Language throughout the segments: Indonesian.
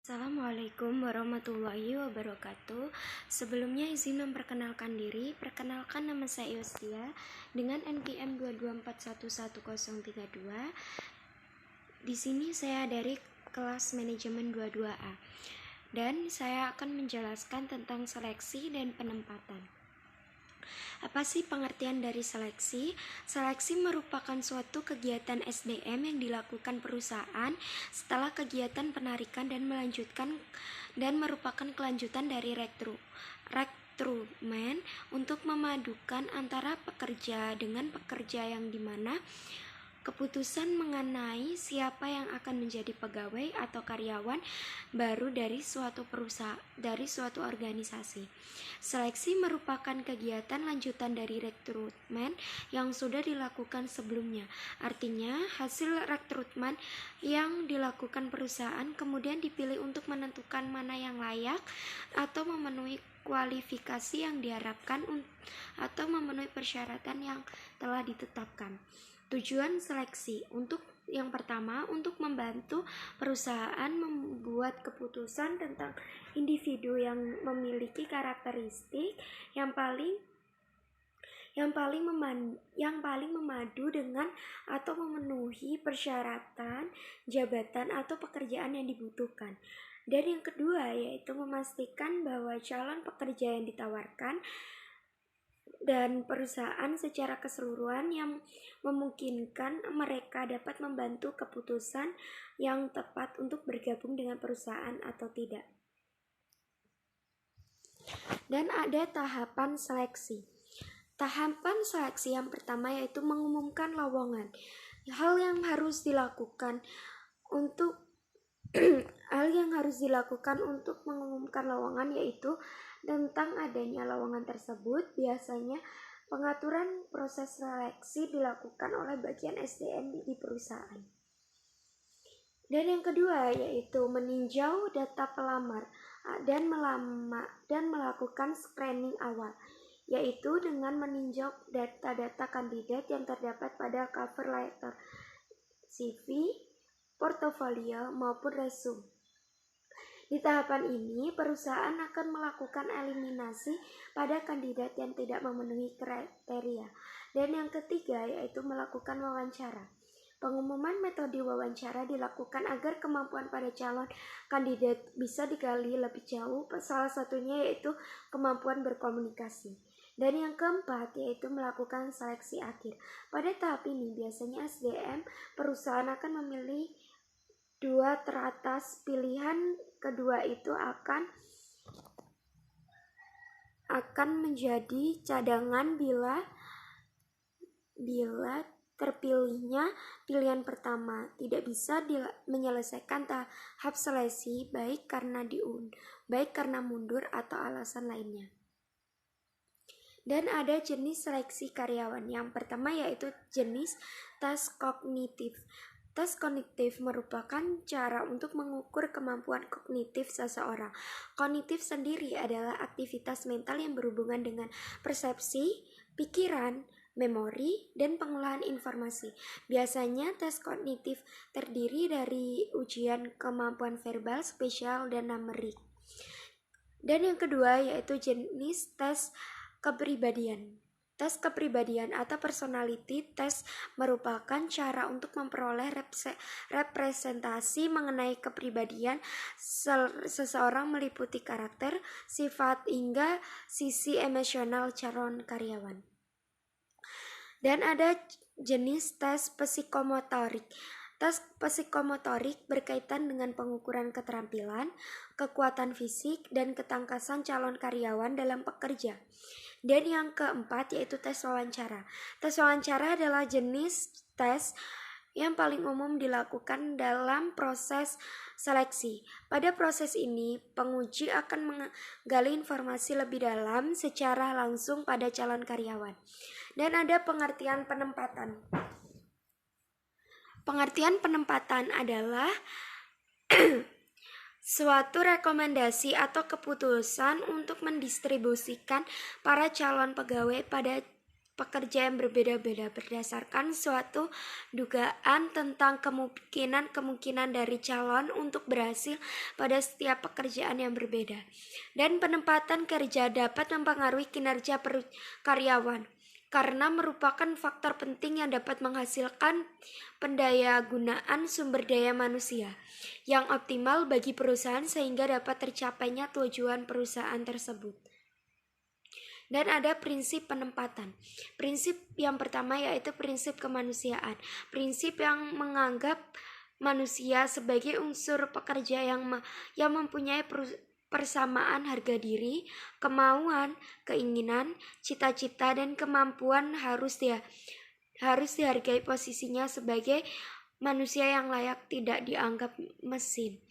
Assalamualaikum warahmatullahi wabarakatuh. Sebelumnya izin memperkenalkan diri. Perkenalkan, nama saya Yostia dengan NPM 224111032. Di sini saya dari kelas manajemen 22A dan saya akan menjelaskan tentang seleksi dan penempatan. Apa sih pengertian dari seleksi? Seleksi merupakan suatu kegiatan SDM yang dilakukan perusahaan setelah kegiatan penarikan dan merupakan kelanjutan dari rekrutmen untuk memadukan antara pekerja dengan pekerja, yang dimana keputusan mengenai siapa yang akan menjadi pegawai atau karyawan baru dari suatu organisasi. Seleksi merupakan kegiatan lanjutan dari rekrutmen yang sudah dilakukan sebelumnya. Artinya, hasil rekrutmen yang dilakukan perusahaan kemudian dipilih untuk menentukan mana yang layak atau memenuhi kualifikasi yang diharapkan atau memenuhi persyaratan yang telah ditetapkan. Tujuan seleksi yang pertama, untuk membantu perusahaan membuat keputusan tentang individu yang memiliki karakteristik yang paling memadu dengan atau memenuhi persyaratan jabatan atau pekerjaan yang dibutuhkan. Dan yang kedua, yaitu memastikan bahwa calon pekerja yang ditawarkan dan perusahaan secara keseluruhan yang memungkinkan mereka dapat membantu keputusan yang tepat untuk bergabung dengan perusahaan atau tidak. Dan ada tahapan seleksi. Tahapan seleksi yang pertama yaitu mengumumkan lowongan. Hal yang harus dilakukan untuk mengumumkan lowongan yaitu tentang adanya lowongan tersebut. Biasanya pengaturan proses seleksi dilakukan oleh bagian SDM di perusahaan. Dan yang kedua yaitu meninjau data pelamar dan melakukan screening awal, yaitu dengan meninjau data-data kandidat yang terdapat pada cover letter, CV, portofolio maupun resume. Di tahapan ini, perusahaan akan melakukan eliminasi pada kandidat yang tidak memenuhi kriteria. Dan yang ketiga yaitu melakukan wawancara. Pengumuman metode wawancara dilakukan agar kemampuan pada calon kandidat bisa digali lebih jauh. Salah satunya yaitu kemampuan berkomunikasi. Dan yang keempat yaitu melakukan seleksi akhir. Pada tahap ini biasanya SDM perusahaan akan memilih dua teratas. Pilihan kedua itu akan menjadi cadangan bila terpilihnya pilihan pertama tidak bisa menyelesaikan tahap seleksi, baik karena mundur atau alasan lainnya. Dan ada jenis seleksi karyawan. Yang pertama yaitu jenis tes kognitif. Tes kognitif merupakan cara untuk mengukur kemampuan kognitif seseorang. Kognitif sendiri adalah aktivitas mental yang berhubungan dengan persepsi, pikiran, memori, dan pengolahan informasi. Biasanya tes kognitif terdiri dari ujian kemampuan verbal, spesial, dan numerik. Dan yang kedua yaitu jenis tes kepribadian. Tes kepribadian atau personality test merupakan cara untuk memperoleh representasi mengenai kepribadian seseorang, meliputi karakter, sifat, hingga sisi emosional calon karyawan. Dan ada jenis tes psikomotorik. Tes psikomotorik berkaitan dengan pengukuran keterampilan, kekuatan fisik, dan ketangkasan calon karyawan dalam bekerja. Dan yang keempat yaitu tes wawancara. Tes wawancara adalah jenis tes yang paling umum dilakukan dalam proses seleksi. Pada proses ini, penguji akan menggali informasi lebih dalam secara langsung pada calon karyawan. Dan ada pengertian penempatan. Pengertian penempatan adalah suatu rekomendasi atau keputusan untuk mendistribusikan para calon pegawai pada pekerja yang berbeda-beda berdasarkan suatu dugaan tentang kemungkinan dari calon untuk berhasil pada setiap pekerjaan yang berbeda. Dan penempatan kerja dapat mempengaruhi kinerja karyawan karena merupakan faktor penting yang dapat menghasilkan pendayagunaan sumber daya manusia yang optimal bagi perusahaan sehingga dapat tercapainya tujuan perusahaan tersebut. Dan ada prinsip penempatan. Prinsip yang pertama yaitu prinsip kemanusiaan. Prinsip yang menganggap manusia sebagai unsur pekerja yang mempunyai persamaan harga diri, kemauan, keinginan, cita-cita, dan kemampuan harus dihargai posisinya sebagai manusia yang layak, tidak dianggap mesin.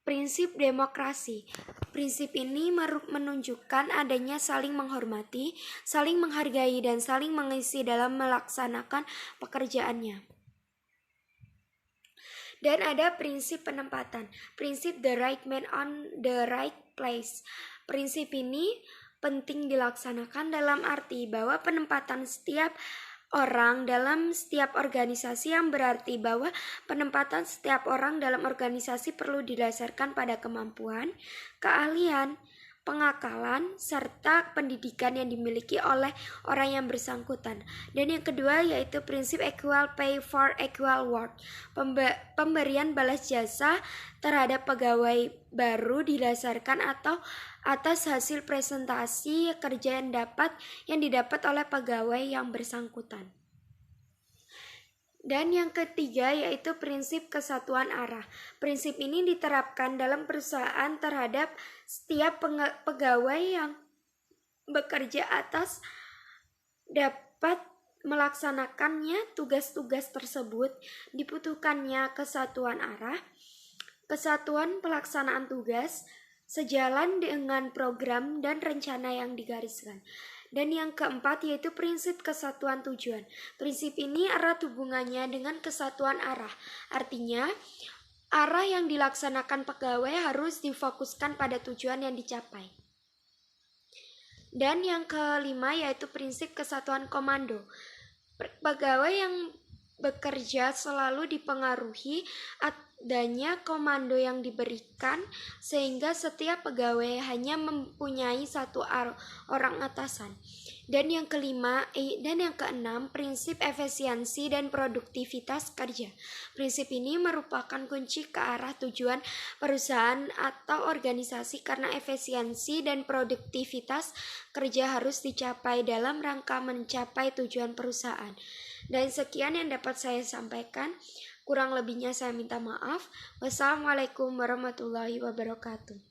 Prinsip demokrasi. Prinsip ini menunjukkan adanya saling menghormati, saling menghargai, dan saling mengisi dalam melaksanakan pekerjaannya. Dan ada prinsip penempatan. Prinsip the right man on the right place. Prinsip ini penting dilaksanakan dalam arti bahwa penempatan setiap orang dalam setiap organisasi, yang berarti bahwa penempatan setiap orang dalam organisasi perlu didasarkan pada kemampuan, keahlian, pengakalan, serta pendidikan yang dimiliki oleh orang yang bersangkutan. Dan yang kedua yaitu prinsip equal pay for equal work. Pemberian balas jasa terhadap pegawai baru didasarkan atau atas hasil presentasi kerja yang didapat oleh pegawai yang bersangkutan. Dan yang ketiga yaitu prinsip kesatuan arah. Prinsip ini diterapkan dalam perusahaan terhadap setiap pegawai yang bekerja atas dapat melaksanakannya tugas-tugas tersebut. Dibutuhkannya kesatuan arah, kesatuan pelaksanaan tugas, sejalan dengan program dan rencana yang digariskan. Dan yang keempat yaitu prinsip kesatuan tujuan. Prinsip ini erat hubungannya dengan kesatuan arah. Artinya, arah yang dilaksanakan pegawai harus difokuskan pada tujuan yang dicapai. Dan yang kelima yaitu prinsip kesatuan komando. Pegawai yang bekerja selalu dipengaruhi adanya komando yang diberikan sehingga setiap pegawai hanya mempunyai satu orang atasan. Dan yang keenam prinsip efisiensi dan produktivitas kerja. Prinsip ini merupakan kunci ke arah tujuan perusahaan atau organisasi karena efisiensi dan produktivitas kerja harus dicapai dalam rangka mencapai tujuan perusahaan. Dan sekian yang dapat saya sampaikan. Kurang lebihnya saya minta maaf. Wassalamualaikum warahmatullahi wabarakatuh.